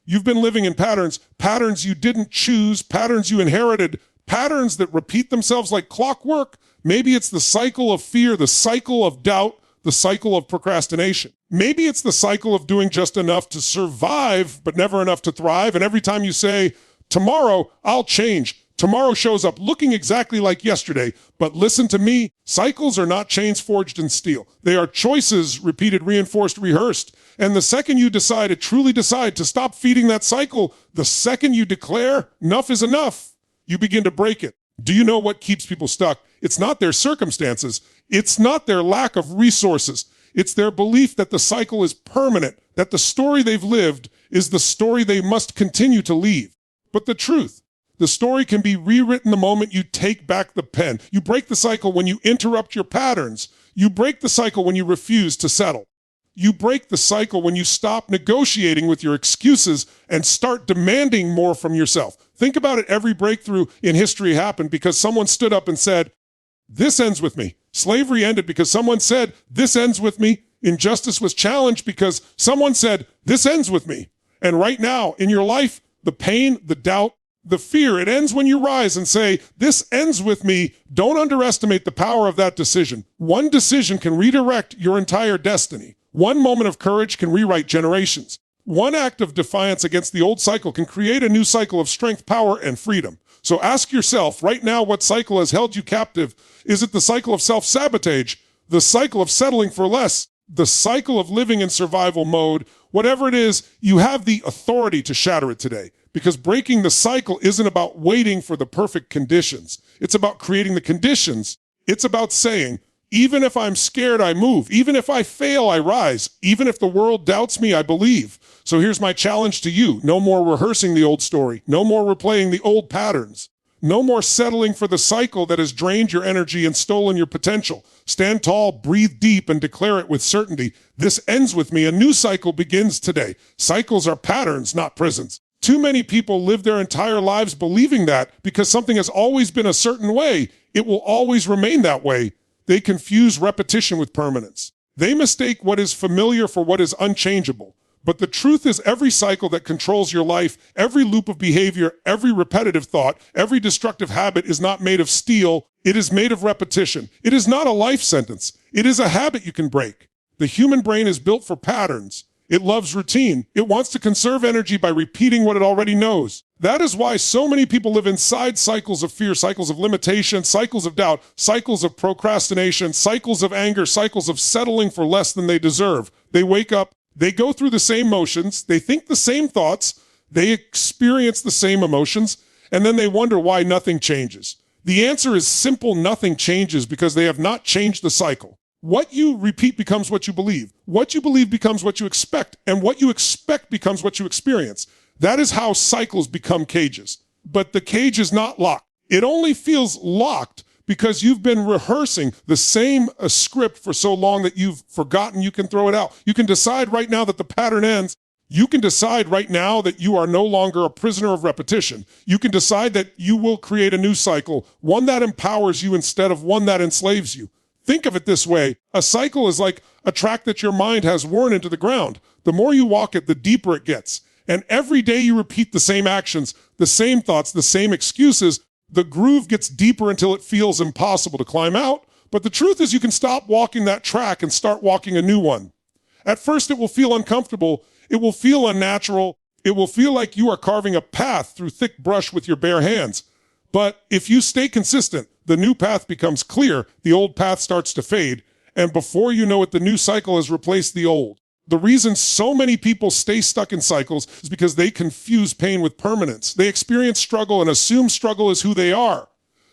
You've been living in patterns, patterns you didn't choose, patterns you inherited, patterns that repeat themselves like clockwork. Maybe it's the cycle of fear, the cycle of doubt, the cycle of procrastination. Maybe it's the cycle of doing just enough to survive, but never enough to thrive. And every time you say, tomorrow, I'll change, tomorrow shows up looking exactly like yesterday. But listen to me, cycles are not chains forged in steel. They are choices repeated, reinforced, rehearsed. And the second you truly decide to stop feeding that cycle, the second you declare enough is enough, you begin to break it. Do you know what keeps people stuck? It's not their circumstances. It's not their lack of resources. It's their belief that the cycle is permanent, that the story they've lived is the story they must continue to leave. But the truth, the story can be rewritten the moment you take back the pen. You break the cycle when you interrupt your patterns. You break the cycle when you refuse to settle. You break the cycle when you stop negotiating with your excuses and start demanding more from yourself. Think about it. Every breakthrough in history happened because someone stood up and said, this ends with me. Slavery ended because someone said, this ends with me. Injustice was challenged because someone said, this ends with me. And right now in your life, the pain, the doubt, the fear, it ends when you rise and say, this ends with me. Don't underestimate the power of that decision. One decision can redirect your entire destiny. One moment of courage can rewrite generations. One act of defiance against the old cycle can create a new cycle of strength, power, and freedom. So ask yourself right now, what cycle has held you captive? Is it the cycle of self-sabotage, the cycle of settling for less, the cycle of living in survival mode? Whatever it is, you have the authority to shatter it today, because breaking the cycle isn't about waiting for the perfect conditions. It's about creating the conditions. It's about saying, even if I'm scared, I move. Even if I fail, I rise. Even if the world doubts me, I believe. So here's my challenge to you. No more rehearsing the old story. No more replaying the old patterns. No more settling for the cycle that has drained your energy and stolen your potential. Stand tall, breathe deep, and declare it with certainty. This ends with me. A new cycle begins today. Cycles are patterns, not prisons. Too many people live their entire lives believing that because something has always been a certain way, it will always remain that way. They confuse repetition with permanence. They mistake what is familiar for what is unchangeable. But the truth is, every cycle that controls your life, every loop of behavior, every repetitive thought, every destructive habit is not made of steel. It is made of repetition. It is not a life sentence. It is a habit you can break. The human brain is built for patterns. It loves routine. It wants to conserve energy by repeating what it already knows. That is why so many people live inside cycles of fear, cycles of limitation, cycles of doubt, cycles of procrastination, cycles of anger, cycles of settling for less than they deserve. They wake up, they go through the same motions, they think the same thoughts, they experience the same emotions, and then they wonder why nothing changes. The answer is simple: nothing changes because they have not changed the cycle. What you repeat becomes what you believe. What you believe becomes what you expect. And what you expect becomes what you experience. That is how cycles become cages. But the cage is not locked. It only feels locked because you've been rehearsing the same script for so long that you've forgotten you can throw it out. You can decide right now that the pattern ends. You can decide right now that you are no longer a prisoner of repetition. You can decide that you will create a new cycle, one that empowers you instead of one that enslaves you. Think of it this way. A cycle is like a track that your mind has worn into the ground. The more you walk it, the deeper it gets. And every day you repeat the same actions, the same thoughts, the same excuses, the groove gets deeper until it feels impossible to climb out. But the truth is, you can stop walking that track and start walking a new one. At first, it will feel uncomfortable. It will feel unnatural. It will feel like you are carving a path through thick brush with your bare hands. But if you stay consistent, the new path becomes clear, the old path starts to fade, and before you know it, the new cycle has replaced the old. The reason so many people stay stuck in cycles is because they confuse pain with permanence. They experience struggle and assume struggle is who they are.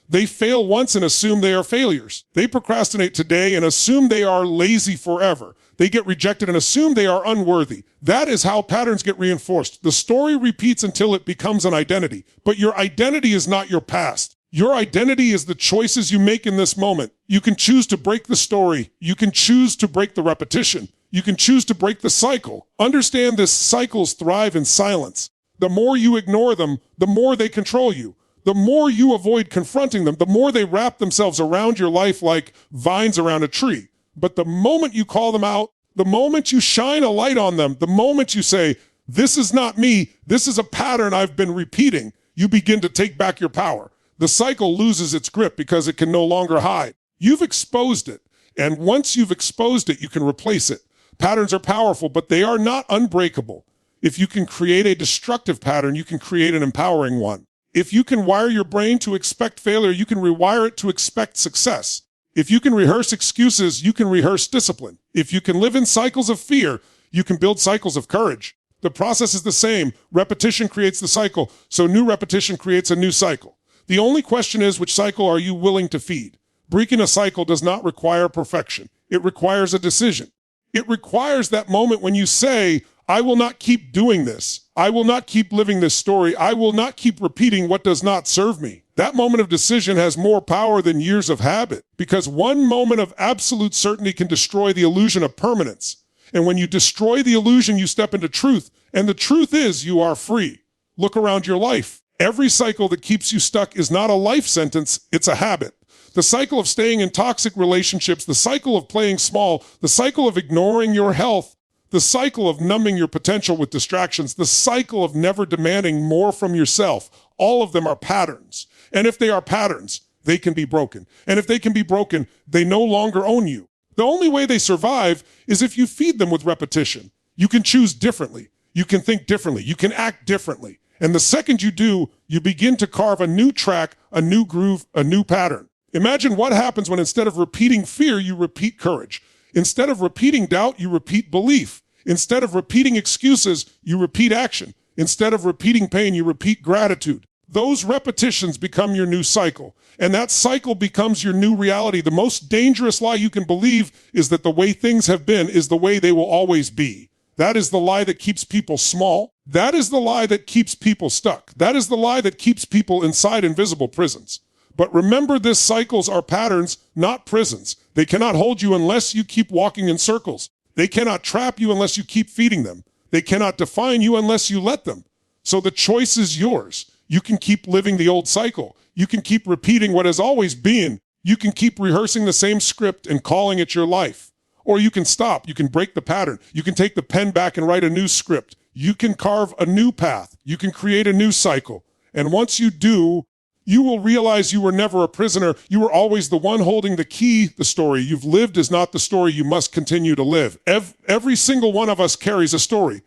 They fail once and assume they are failures. They procrastinate today and assume they are lazy forever. They get rejected and assume they are unworthy. That is how patterns get reinforced. The story repeats until it becomes an identity. But your identity is not your past. Your identity is the choices you make in this moment. You can choose to break the story. You can choose to break the repetition. You can choose to break the cycle. Understand this: cycles thrive in silence. The more you ignore them, the more they control you. The more you avoid confronting them, the more they wrap themselves around your life like vines around a tree. But the moment you call them out, the moment you shine a light on them, the moment you say, This is not me. This is a pattern I've been repeating. You begin to take back your power. The cycle loses its grip because it can no longer hide. You've exposed it. And once you've exposed it, you can replace it. Patterns are powerful, but they are not unbreakable. If you can create a destructive pattern, you can create an empowering one. If you can wire your brain to expect failure, you can rewire it to expect success. If you can rehearse excuses, you can rehearse discipline. If you can live in cycles of fear, you can build cycles of courage. The process is the same. Repetition creates the cycle, so new repetition creates a new cycle. The only question is, which cycle are you willing to feed? Breaking a cycle does not require perfection. It requires a decision. It requires that moment when you say, I will not keep doing this. I will not keep living this story. I will not keep repeating what does not serve me. That moment of decision has more power than years of habit, because one moment of absolute certainty can destroy the illusion of permanence. And when you destroy the illusion, you step into truth. And the truth is you are free. Look around your life. Every cycle that keeps you stuck is not a life sentence, it's a habit. The cycle of staying in toxic relationships, the cycle of playing small, the cycle of ignoring your health, the cycle of numbing your potential with distractions, the cycle of never demanding more from yourself, all of them are patterns. And if they are patterns, they can be broken. And if they can be broken, they no longer own you. The only way they survive is if you feed them with repetition. You can choose differently. You can think differently. You can act differently. And the second you do, you begin to carve a new track, a new groove, a new pattern. Imagine what happens when instead of repeating fear, you repeat courage. Instead of repeating doubt, you repeat belief. Instead of repeating excuses, you repeat action. Instead of repeating pain, you repeat gratitude. Those repetitions become your new cycle, and that cycle becomes your new reality. The most dangerous lie you can believe is that the way things have been is the way they will always be. That is the lie that keeps people small. That is the lie that keeps people stuck. That is the lie that keeps people inside invisible prisons. But remember, this cycles are patterns, not prisons. They cannot hold you unless you keep walking in circles. They cannot trap you unless you keep feeding them. They cannot define you unless you let them. So the choice is yours. You can keep living the old cycle. You can keep repeating what has always been. You can keep rehearsing the same script and calling it your life. Or you can stop. You can break the pattern. You can take the pen back and write a new script. You can carve a new path. You can create a new cycle. And once you do, you will realize you were never a prisoner. You were always the one holding the key. The story you've lived is not the story you must continue to live. Every single one of us carries a story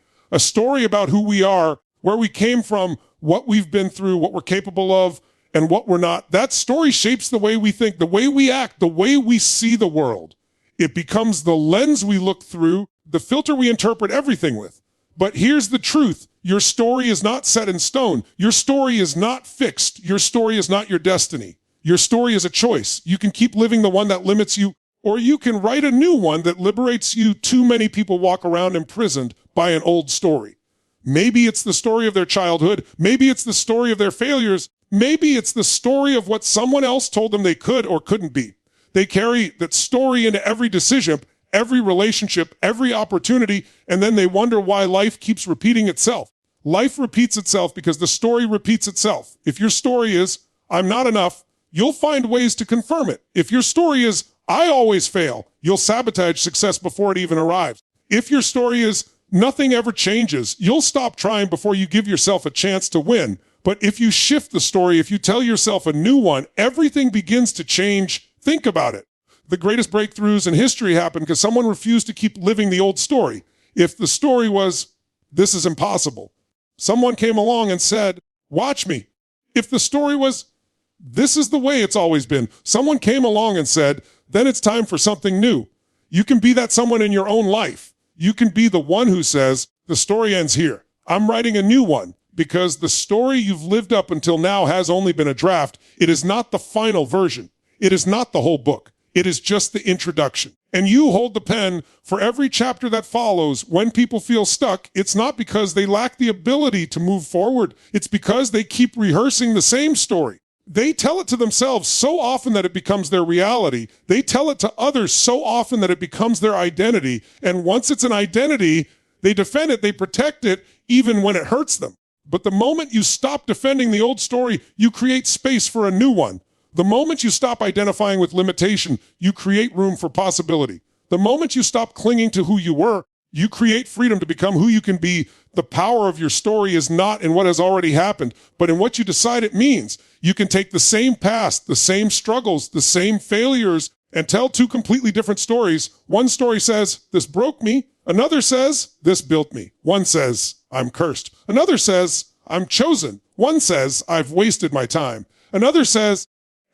about who we are, where we came from, what we've been through, what we're capable of, and what we're not. That story shapes the way we think, the way we act, the way we see the world. It becomes the lens we look through, the filter we interpret everything with. But here's the truth. Your story is not set in stone. Your story is not fixed. Your story is not your destiny. Your story is a choice. You can keep living the one that limits you, or you can write a new one that liberates you. Too many people walk around imprisoned by an old story. Maybe it's the story of their childhood. Maybe it's the story of their failures. Maybe it's the story of what someone else told them they could or couldn't be. They carry that story into every decision, every relationship, every opportunity, and then they wonder why life keeps repeating itself. Life repeats itself because the story repeats itself. If your story is, I'm not enough, you'll find ways to confirm it. If your story is, I always fail, you'll sabotage success before it even arrives. If your story is, nothing ever changes, you'll stop trying before you give yourself a chance to win. But if you shift the story, if you tell yourself a new one, everything begins to change. Think about it. The greatest breakthroughs in history happened because someone refused to keep living the old story. If the story was, this is impossible, someone came along and said, watch me. If the story was, this is the way it's always been, someone came along and said, then it's time for something new. You can be that someone in your own life. You can be the one who says, the story ends here. I'm writing a new one, because the story you've lived up until now has only been a draft. It is not the final version. It is not the whole book. It is just the introduction. And you hold the pen for every chapter that follows. When people feel stuck, it's not because they lack the ability to move forward. It's because they keep rehearsing the same story. They tell it to themselves so often that it becomes their reality. They tell it to others so often that it becomes their identity. And once it's an identity, they defend it, they protect it, even when it hurts them. But the moment you stop defending the old story, you create space for a new one. The moment you stop identifying with limitation, you create room for possibility. The moment you stop clinging to who you were, You create freedom to become who you can be. The power of your story is not in what has already happened, but in what you decide it means. You can take the same past, the same struggles, the same failures, and tell two completely different stories. One story says, this broke me. Another says, this built me. One says, I'm cursed. Another says, I'm chosen. One says, I've wasted my time. Another says,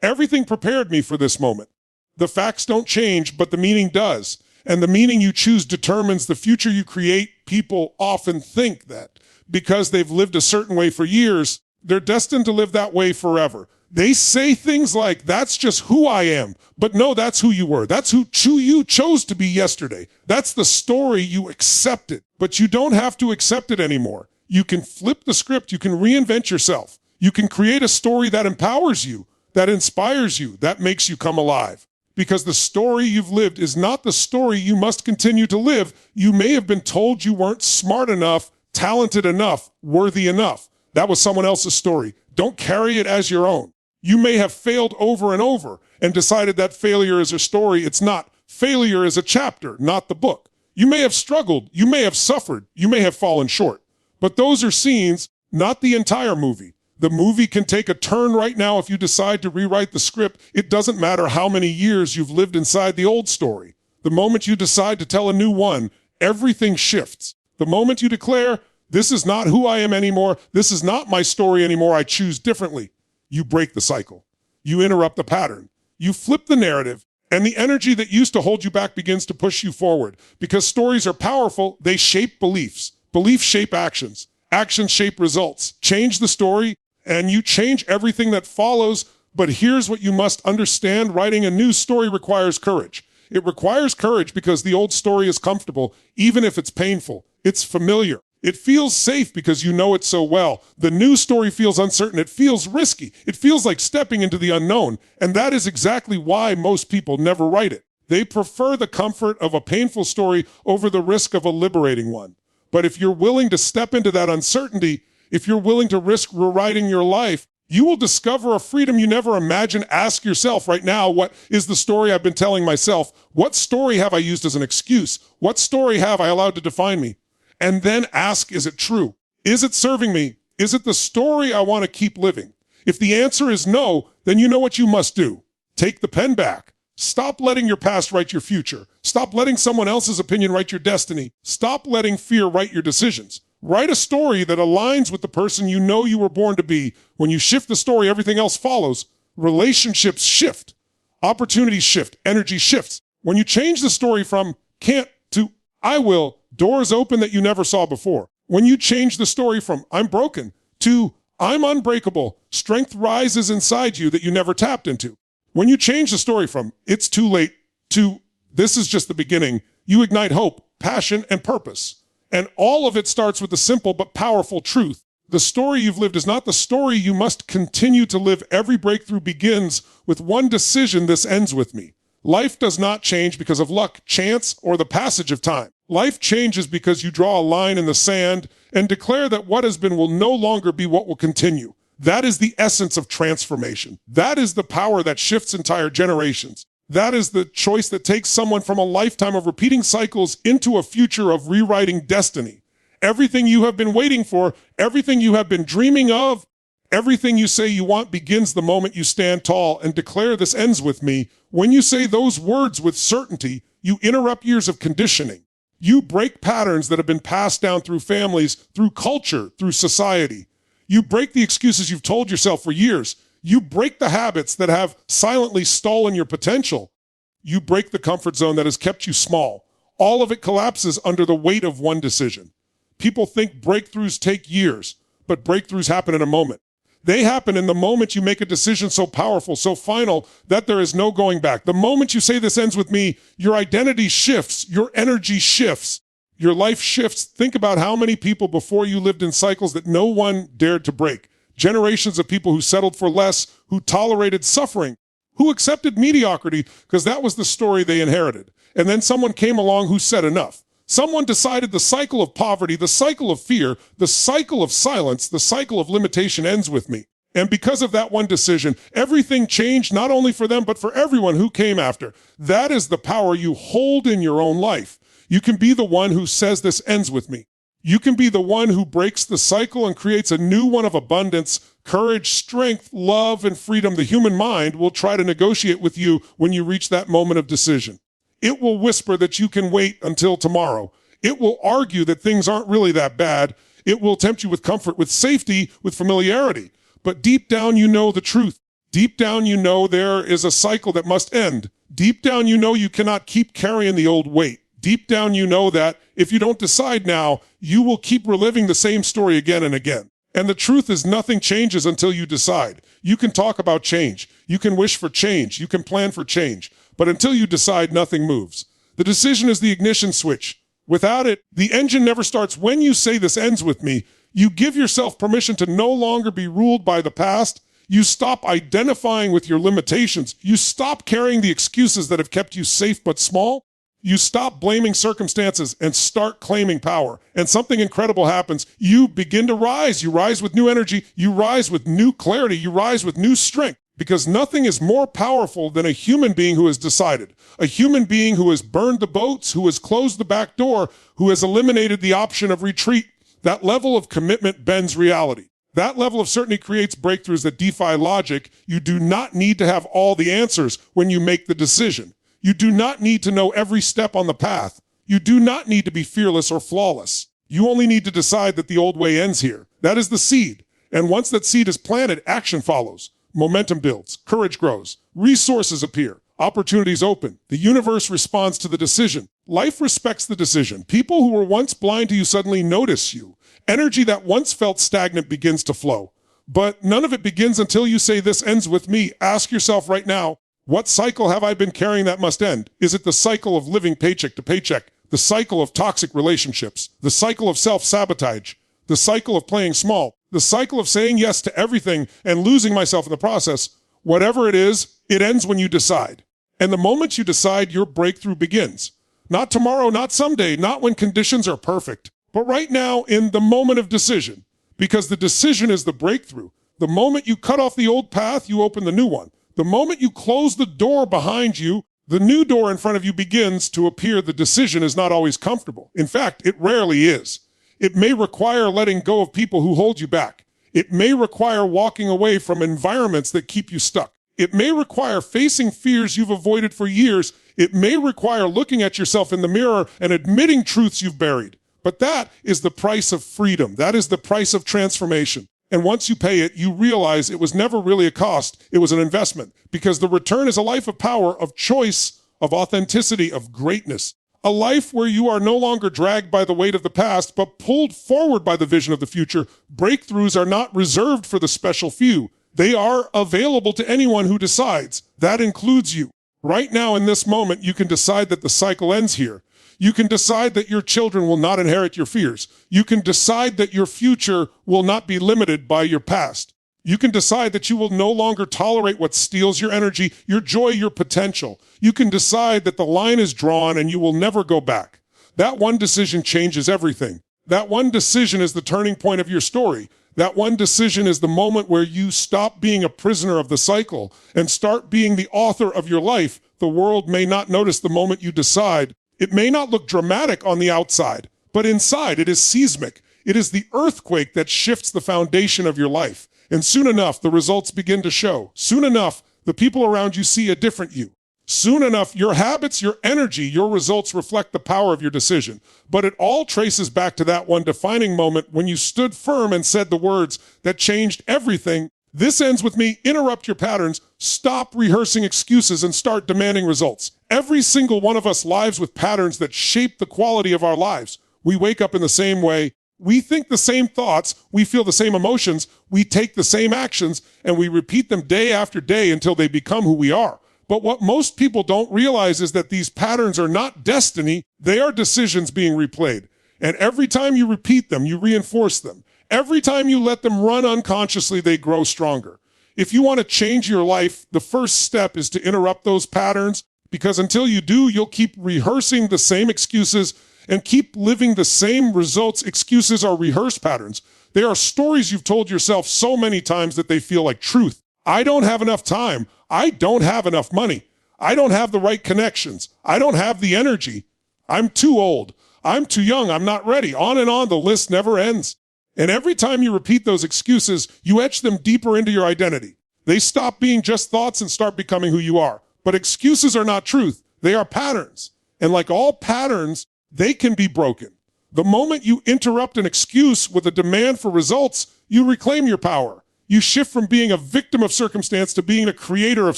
everything prepared me for this moment. The facts don't change, but the meaning does. And the meaning you choose determines the future you create. People often think that because they've lived a certain way for years, they're destined to live that way forever. They say things like, that's just who I am. But no, that's who you were. That's who you chose to be yesterday. That's the story you accepted. But you don't have to accept it anymore. You can flip the script. You can reinvent yourself. You can create a story that empowers you, that inspires you, that makes you come alive. Because the story you've lived is not the story you must continue to live. You may have been told you weren't smart enough, talented enough, worthy enough. That was someone else's story. Don't carry it as your own. You may have failed over and over and decided that failure is a story. It's not. Failure is a chapter, not the book. You may have struggled. You may have suffered. You may have fallen short. But those are scenes, not the entire movie. The movie can take a turn right now if you decide to rewrite the script. It doesn't matter how many years you've lived inside the old story. The moment you decide to tell a new one, everything shifts. The moment you declare, this is not who I am anymore, this is not my story anymore, I choose differently, you break the cycle. You interrupt the pattern. You flip the narrative, and the energy that used to hold you back begins to push you forward. Because stories are powerful, they shape beliefs. Beliefs shape actions. Actions shape results. Change the story, and you change everything that follows. But here's what you must understand. Writing a new story requires courage. It requires courage because the old story is comfortable, even if it's painful. It's familiar. It feels safe because you know it so well. The new story feels uncertain. It feels risky. It feels like stepping into the unknown. And that is exactly why most people never write it. They prefer the comfort of a painful story over the risk of a liberating one. But if you're willing to step into that uncertainty, if you're willing to risk rewriting your life, you will discover a freedom you never imagined. Ask yourself right now, what is the story I've been telling myself? What story have I used as an excuse? What story have I allowed to define me? And then ask, is it true? Is it serving me? Is it the story I want to keep living? If the answer is no, then you know what you must do. Take the pen back. Stop letting your past write your future. Stop letting someone else's opinion write your destiny. Stop letting fear write your decisions. Write a story that aligns with the person you know you were born to be. When you shift the story, everything else follows. Relationships shift. Opportunities shift. Energy shifts. When you change the story from can't to I will, doors open that you never saw before. When you change the story from I'm broken to I'm unbreakable, strength rises inside you that you never tapped into. When you change the story from it's too late to this is just the beginning, you ignite hope, passion, and purpose. And all of it starts with the simple but powerful truth. The story you've lived is not the story you must continue to live. Every breakthrough begins with one decision. This ends with me. Life does not change because of luck, chance, or the passage of time. Life changes because you draw a line in the sand and declare that what has been will no longer be what will continue. That is the essence of transformation. That is the power that shifts entire generations. That is the choice that takes someone from a lifetime of repeating cycles into a future of rewriting destiny. Everything you have been waiting for, everything you have been dreaming of, everything you say you want begins the moment you stand tall and declare this ends with me. When you say those words with certainty, you interrupt years of conditioning. You break patterns that have been passed down through families, through culture, through society. You break the excuses you've told yourself for years. You break the habits that have silently stolen your potential. You break the comfort zone that has kept you small. All of it collapses under the weight of one decision. People think breakthroughs take years, but breakthroughs happen in a moment. They happen in the moment you make a decision so powerful, so final, that there is no going back. The moment you say this ends with me, your identity shifts, your energy shifts, your life shifts. Think about how many people before you lived in cycles that no one dared to break. Generations of people who settled for less, who tolerated suffering, who accepted mediocrity because that was the story they inherited. And then someone came along who said enough. Someone decided the cycle of poverty, the cycle of fear, the cycle of silence, the cycle of limitation ends with me. And because of that one decision, everything changed not only for them, but for everyone who came after. That is the power you hold in your own life. You can be the one who says this ends with me. You can be the one who breaks the cycle and creates a new one of abundance, courage, strength, love, and freedom. The human mind will try to negotiate with you when you reach that moment of decision. It will whisper that you can wait until tomorrow. It will argue that things aren't really that bad. It will tempt you with comfort, with safety, with familiarity. But deep down, you know the truth. Deep down, you know there is a cycle that must end. Deep down, you know you cannot keep carrying the old weight. Deep down, you know that if you don't decide now, you will keep reliving the same story again and again. And the truth is nothing changes until you decide. You can talk about change. You can wish for change. You can plan for change. But until you decide, nothing moves. The decision is the ignition switch. Without it, the engine never starts. When you say this ends with me, you give yourself permission to no longer be ruled by the past. You stop identifying with your limitations. You stop carrying the excuses that have kept you safe but small. You stop blaming circumstances and start claiming power. And something incredible happens. You begin to rise. You rise with new energy. You rise with new clarity. You rise with new strength. Because nothing is more powerful than a human being who has decided. A human being who has burned the boats, who has closed the back door, who has eliminated the option of retreat. That level of commitment bends reality. That level of certainty creates breakthroughs that defy logic. You do not need to have all the answers when you make the decision. You do not need to know every step on the path. You do not need to be fearless or flawless. You only need to decide that the old way ends here. That is the seed. And once that seed is planted, action follows. Momentum builds. Courage grows. Resources appear. Opportunities open. The universe responds to the decision. Life respects the decision. People who were once blind to you suddenly notice you. Energy that once felt stagnant begins to flow. But none of it begins until you say, this ends with me. Ask yourself right now, what cycle have I been carrying that must end? Is it the cycle of living paycheck to paycheck? The cycle of toxic relationships? The cycle of self-sabotage? The cycle of playing small? The cycle of saying yes to everything and losing myself in the process? Whatever it is, it ends when you decide. And the moment you decide, your breakthrough begins. Not tomorrow, not someday, not when conditions are perfect, but right now in the moment of decision. Because the decision is the breakthrough. The moment you cut off the old path, you open the new one. The moment you close the door behind you, the new door in front of you begins to appear. The decision is not always comfortable. In fact, it rarely is. It may require letting go of people who hold you back. It may require walking away from environments that keep you stuck. It may require facing fears you've avoided for years. It may require looking at yourself in the mirror and admitting truths you've buried. But that is the price of freedom. That is the price of transformation. And once you pay it, you realize it was never really a cost. It was an investment, because the return is a life of power, of choice, of authenticity, of greatness. A life where you are no longer dragged by the weight of the past, but pulled forward by the vision of the future. Breakthroughs are not reserved for the special few. They are available to anyone who decides. That includes you. Right now in this moment, you can decide that the cycle ends here. You can decide that your children will not inherit your fears. You can decide that your future will not be limited by your past. You can decide that you will no longer tolerate what steals your energy, your joy, your potential. You can decide that the line is drawn and you will never go back. That one decision changes everything. That one decision is the turning point of your story. That one decision is the moment where you stop being a prisoner of the cycle and start being the author of your life. The world may not notice the moment you decide. It may not look dramatic on the outside, but inside it is seismic. It is the earthquake that shifts the foundation of your life. And soon enough, the results begin to show. Soon enough, the people around you see a different you. Soon enough, your habits, your energy, your results reflect the power of your decision. But it all traces back to that one defining moment when you stood firm and said the words that changed everything. This ends with me. Interrupt your patterns. Stop rehearsing excuses and start demanding results. Every single one of us lives with patterns that shape the quality of our lives. We wake up in the same way. We think the same thoughts. We feel the same emotions. We take the same actions, and we repeat them day after day until they become who we are. But what most people don't realize is that these patterns are not destiny. They are decisions being replayed. And every time you repeat them, you reinforce them. Every time you let them run unconsciously, they grow stronger. If you want to change your life, the first step is to interrupt those patterns, because until you do, you'll keep rehearsing the same excuses and keep living the same results. Excuses are rehearsed patterns. They are stories you've told yourself so many times that they feel like truth. I don't have enough time. I don't have enough money. I don't have the right connections. I don't have the energy. I'm too old. I'm too young. I'm not ready. On and on, the list never ends. And every time you repeat those excuses, you etch them deeper into your identity. They stop being just thoughts and start becoming who you are. But excuses are not truth. They are patterns. And like all patterns, they can be broken. The moment you interrupt an excuse with a demand for results, you reclaim your power. You shift from being a victim of circumstance to being a creator of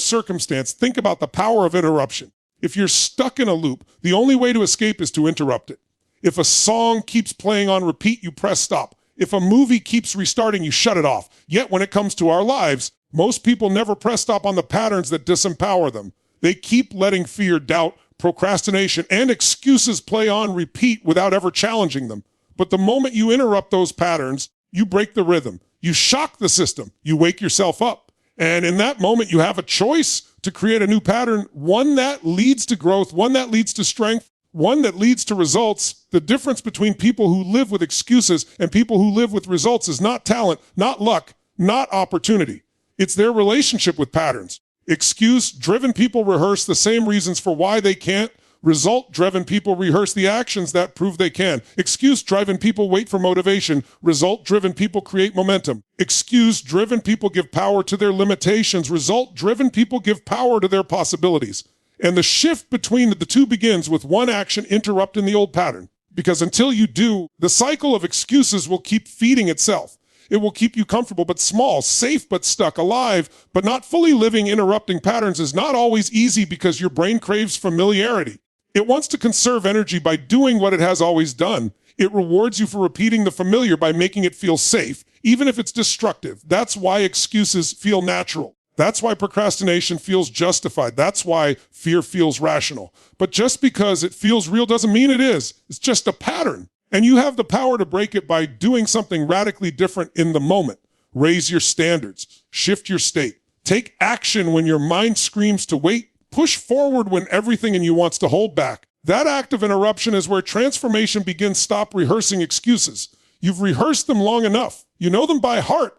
circumstance. Think about the power of interruption. If you're stuck in a loop, the only way to escape is to interrupt it. If a song keeps playing on repeat, you press stop. If a movie keeps restarting, you shut it off. Yet when it comes to our lives, most people never press stop on the patterns that disempower them. They keep letting fear, doubt, procrastination, and excuses play on repeat without ever challenging them. But the moment you interrupt those patterns, you break the rhythm. You shock the system. You wake yourself up. And in that moment, you have a choice to create a new pattern, one that leads to growth, one that leads to strength, one that leads to results. The difference between people who live with excuses and people who live with results is not talent, not luck, not opportunity. It's their relationship with patterns. Excuse-driven people rehearse the same reasons for why they can't. Result-driven people rehearse the actions that prove they can. Excuse-driven people wait for motivation. Result-driven people create momentum. Excuse-driven people give power to their limitations. Result-driven people give power to their possibilities. And the shift between the two begins with one action interrupting the old pattern. Because until you do, the cycle of excuses will keep feeding itself. It will keep you comfortable but small, safe but stuck, alive but not fully living. Interrupting patterns is not always easy because your brain craves familiarity. It wants to conserve energy by doing what it has always done. It rewards you for repeating the familiar by making it feel safe, even if it's destructive. That's why excuses feel natural. That's why procrastination feels justified. That's why fear feels rational. But just because it feels real doesn't mean it is. It's just a pattern. And you have the power to break it by doing something radically different in the moment. Raise your standards. Shift your state. Take action when your mind screams to wait. Push forward when everything in you wants to hold back. That act of interruption is where transformation begins. Stop rehearsing excuses. You've rehearsed them long enough. You know them by heart.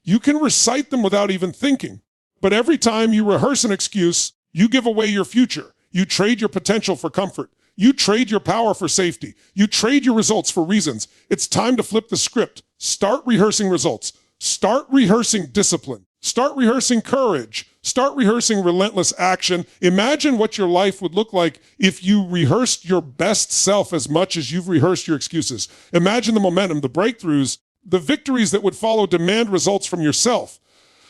You can recite them without even thinking. But every time you rehearse an excuse, you give away your future. You trade your potential for comfort. You trade your power for safety. You trade your results for reasons. It's time to flip the script. Start rehearsing results. Start rehearsing discipline. Start rehearsing courage. Start rehearsing relentless action. Imagine what your life would look like if you rehearsed your best self as much as you've rehearsed your excuses. Imagine the momentum, the breakthroughs, the victories that would follow. Demand results from yourself.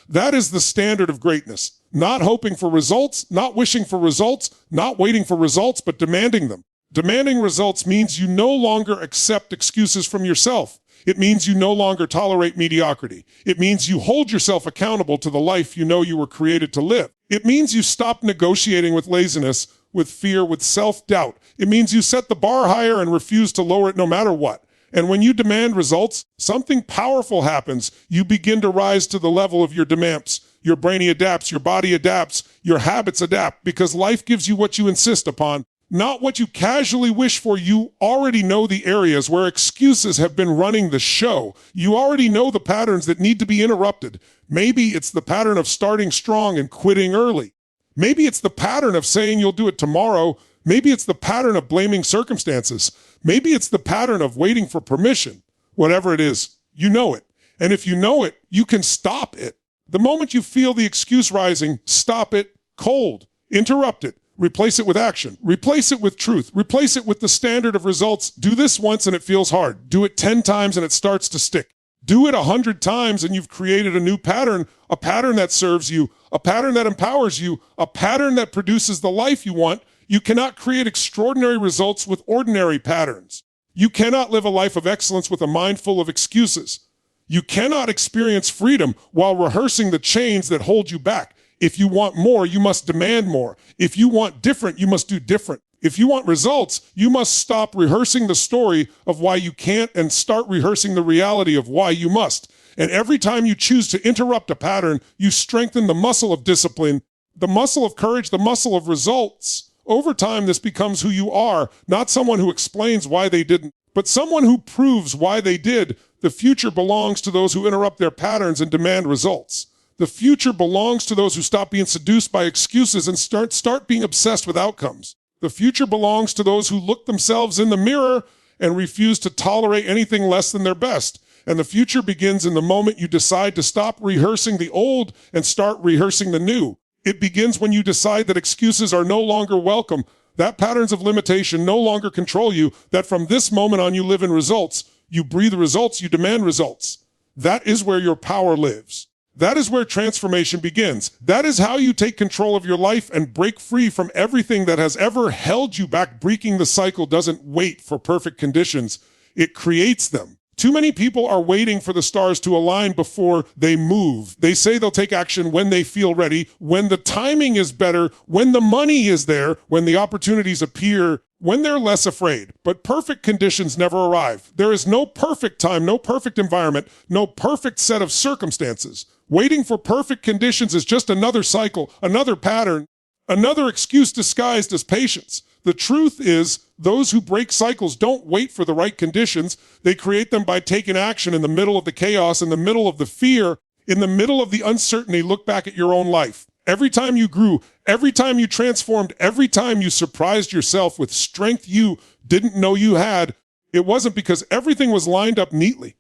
That is the standard of greatness. Not hoping for results, not wishing for results, not waiting for results, but demanding them. Demanding results means you no longer accept excuses from yourself. It means you no longer tolerate mediocrity. It means you hold yourself accountable to the life you know you were created to live. It means you stop negotiating with laziness, with fear, with self-doubt. It means you set the bar higher and refuse to lower it no matter what. And when you demand results, something powerful happens. You begin to rise to the level of your demands. Your brain adapts, your body adapts, your habits adapt, because life gives you what you insist upon, not what you casually wish for. You already know the areas where excuses have been running the show. You already know the patterns that need to be interrupted. Maybe it's the pattern of starting strong and quitting early. Maybe it's the pattern of saying you'll do it tomorrow. Maybe it's the pattern of blaming circumstances. Maybe it's the pattern of waiting for permission. Whatever it is, you know it. And if you know it, you can stop it. The moment you feel the excuse rising, stop it cold. Interrupt it. Replace it with action. Replace it with truth. Replace it with the standard of results. Do this once and it feels hard. Do it 10 times and it starts to stick. Do it 100 times and you've created a new pattern, a pattern that serves you, a pattern that empowers you, a pattern that produces the life you want. You cannot create extraordinary results with ordinary patterns. You cannot live a life of excellence with a mind full of excuses. You cannot experience freedom while rehearsing the chains that hold you back. If you want more, you must demand more. If you want different, you must do different. If you want results, you must stop rehearsing the story of why you can't and start rehearsing the reality of why you must. And every time you choose to interrupt a pattern, you strengthen the muscle of discipline, the muscle of courage, the muscle of results. Over time, this becomes who you are, not someone who explains why they didn't, but someone who proves why they did. The future belongs to those who interrupt their patterns and demand results. The future belongs to those who stop being seduced by excuses and start being obsessed with outcomes. The future belongs to those who look themselves in the mirror and refuse to tolerate anything less than their best. And the future begins in the moment you decide to stop rehearsing the old and start rehearsing the new. It begins when you decide that excuses are no longer welcome, that patterns of limitation no longer control you, that from this moment on you live in results. You breathe results, you demand results. That is where your power lives. That is where transformation begins. That is how you take control of your life and break free from everything that has ever held you back. Breaking the cycle doesn't wait for perfect conditions. It creates them. Too many people are waiting for the stars to align before they move. They say they'll take action when they feel ready, when the timing is better, when the money is there, when the opportunities appear, when they're less afraid. But perfect conditions never arrive. There is no perfect time, no perfect environment, no perfect set of circumstances. Waiting for perfect conditions is just another cycle, another pattern, another excuse disguised as patience. The truth is, those who break cycles don't wait for the right conditions. They create them by taking action in the middle of the chaos, in the middle of the fear, in the middle of the uncertainty. Look back at your own life. Every time you grew, every time you transformed, every time you surprised yourself with strength you didn't know you had, it wasn't because everything was lined up neatly.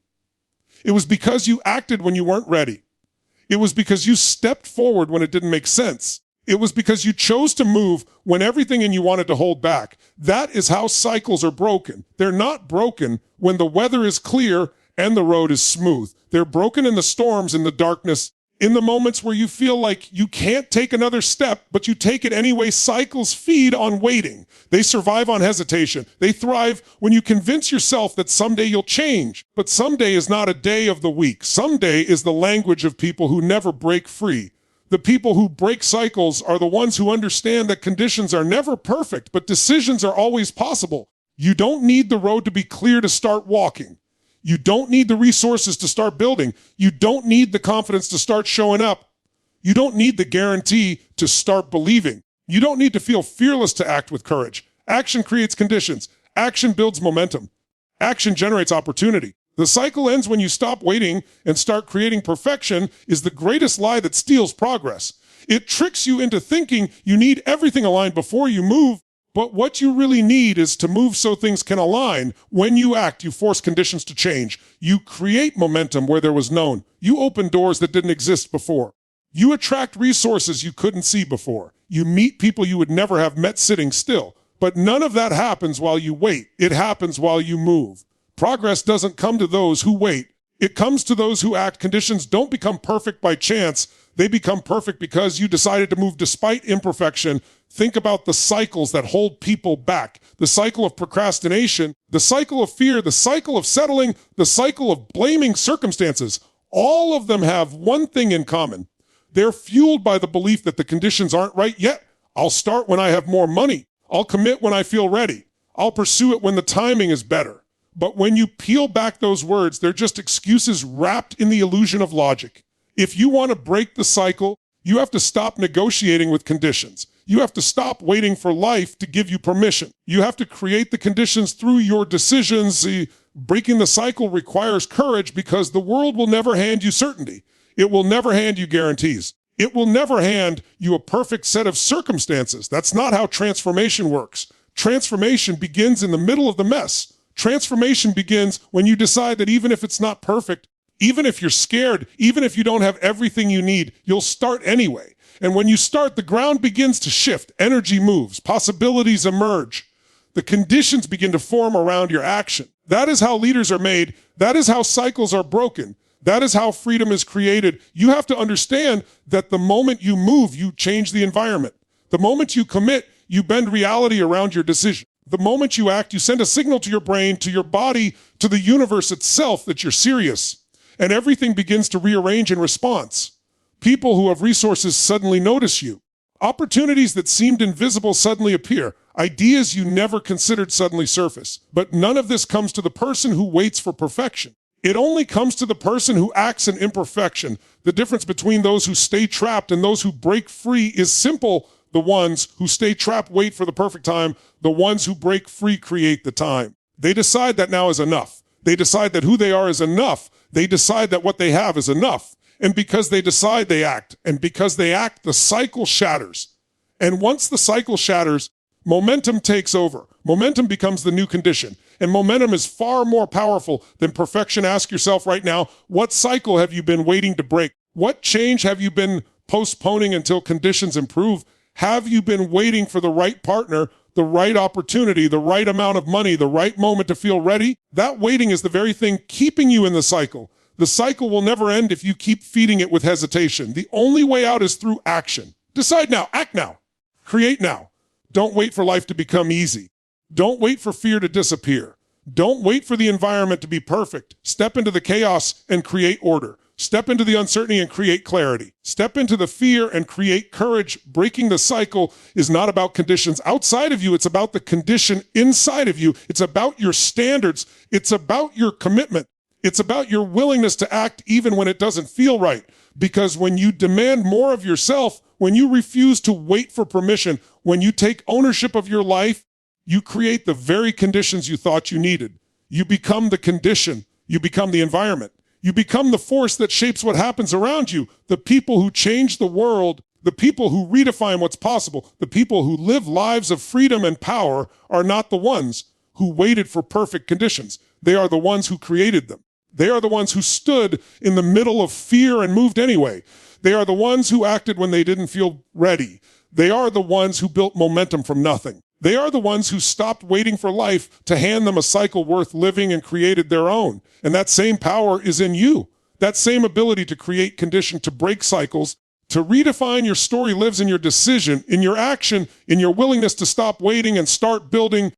It was because you acted when you weren't ready. It was because you stepped forward when it didn't make sense. It was because you chose to move when everything in you wanted to hold back. That is how cycles are broken. They're not broken when the weather is clear and the road is smooth. They're broken in the storms, in the darkness, in the moments where you feel like you can't take another step, but you take it anyway. Cycles feed on waiting. They survive on hesitation. They thrive when you convince yourself that someday you'll change. But someday is not a day of the week. Someday is the language of people who never break free. The people who break cycles are the ones who understand that conditions are never perfect, but decisions are always possible. You don't need the road to be clear to start walking. You don't need the resources to start building. You don't need the confidence to start showing up. You don't need the guarantee to start believing. You don't need to feel fearless to act with courage. Action creates conditions. Action builds momentum. Action generates opportunity. The cycle ends when you stop waiting and start creating. Perfection is the greatest lie that steals progress. It tricks you into thinking you need everything aligned before you move, but what you really need is to move so things can align. When you act, you force conditions to change. You create momentum where there was none. You open doors that didn't exist before. You attract resources you couldn't see before. You meet people you would never have met sitting still. But none of that happens while you wait. It happens while you move. Progress doesn't come to those who wait. It comes to those who act. Conditions don't become perfect by chance. They become perfect because you decided to move despite imperfection. Think about the cycles that hold people back. The cycle of procrastination, the cycle of fear, the cycle of settling, the cycle of blaming circumstances. All of them have one thing in common. They're fueled by the belief that the conditions aren't right yet. I'll start when I have more money. I'll commit when I feel ready. I'll pursue it when the timing is better. But when you peel back those words, they're just excuses wrapped in the illusion of logic. If you want to break the cycle, you have to stop negotiating with conditions. You have to stop waiting for life to give you permission. You have to create the conditions through your decisions. Breaking the cycle requires courage because the world will never hand you certainty. It will never hand you guarantees. It will never hand you a perfect set of circumstances. That's not how transformation works. Transformation begins in the middle of the mess. Transformation begins when you decide that even if it's not perfect, even if you're scared, even if you don't have everything you need, you'll start anyway. And when you start, the ground begins to shift, energy moves, possibilities emerge. The conditions begin to form around your action. That is how leaders are made. That is how cycles are broken. That is how freedom is created. You have to understand that the moment you move, you change the environment. The moment you commit, you bend reality around your decision. The moment you act, you send a signal to your brain, to your body, to the universe itself that you're serious. And everything begins to rearrange in response. People who have resources suddenly notice you. Opportunities that seemed invisible suddenly appear. Ideas you never considered suddenly surface. But none of this comes to the person who waits for perfection. It only comes to the person who acts in imperfection. The difference between those who stay trapped and those who break free is simple. The ones who stay trapped wait for the perfect time. The ones who break free create the time. They decide that now is enough. They decide that who they are is enough. They decide that what they have is enough. And because they decide, they act. And because they act, the cycle shatters. And once the cycle shatters, Momentum takes over. Momentum becomes the new condition. And momentum is far more powerful than perfection. Ask yourself right now, what cycle have you been waiting to break? What change have you been postponing until conditions improve? Have you been waiting for the right partner, the right opportunity, the right amount of money, the right moment to feel ready? That waiting is the very thing keeping you in the cycle. The cycle will never end if you keep feeding it with hesitation. The only way out is through action. Decide now, act now, create now. Don't wait for life to become easy. Don't wait for fear to disappear. Don't wait for the environment to be perfect. Step into the chaos and create order. Step into the uncertainty and create clarity. Step into the fear and create courage. Breaking the cycle is not about conditions outside of you. It's about the condition inside of you. It's about your standards. It's about your commitment. It's about your willingness to act even when it doesn't feel right. Because when you demand more of yourself, when you refuse to wait for permission, when you take ownership of your life, you create the very conditions you thought you needed. You become the condition. You become the environment. You become the force that shapes what happens around you. The people who change the world, the people who redefine what's possible, the people who live lives of freedom and power are not the ones who waited for perfect conditions. They are the ones who created them. They are the ones who stood in the middle of fear and moved anyway. They are the ones who acted when they didn't feel ready. They are the ones who built momentum from nothing. They are the ones who stopped waiting for life to hand them a cycle worth living and created their own. And that same power is in you. That same ability to create condition, to break cycles, to redefine your story lives in your decision, in your action, in your willingness to stop waiting and start building.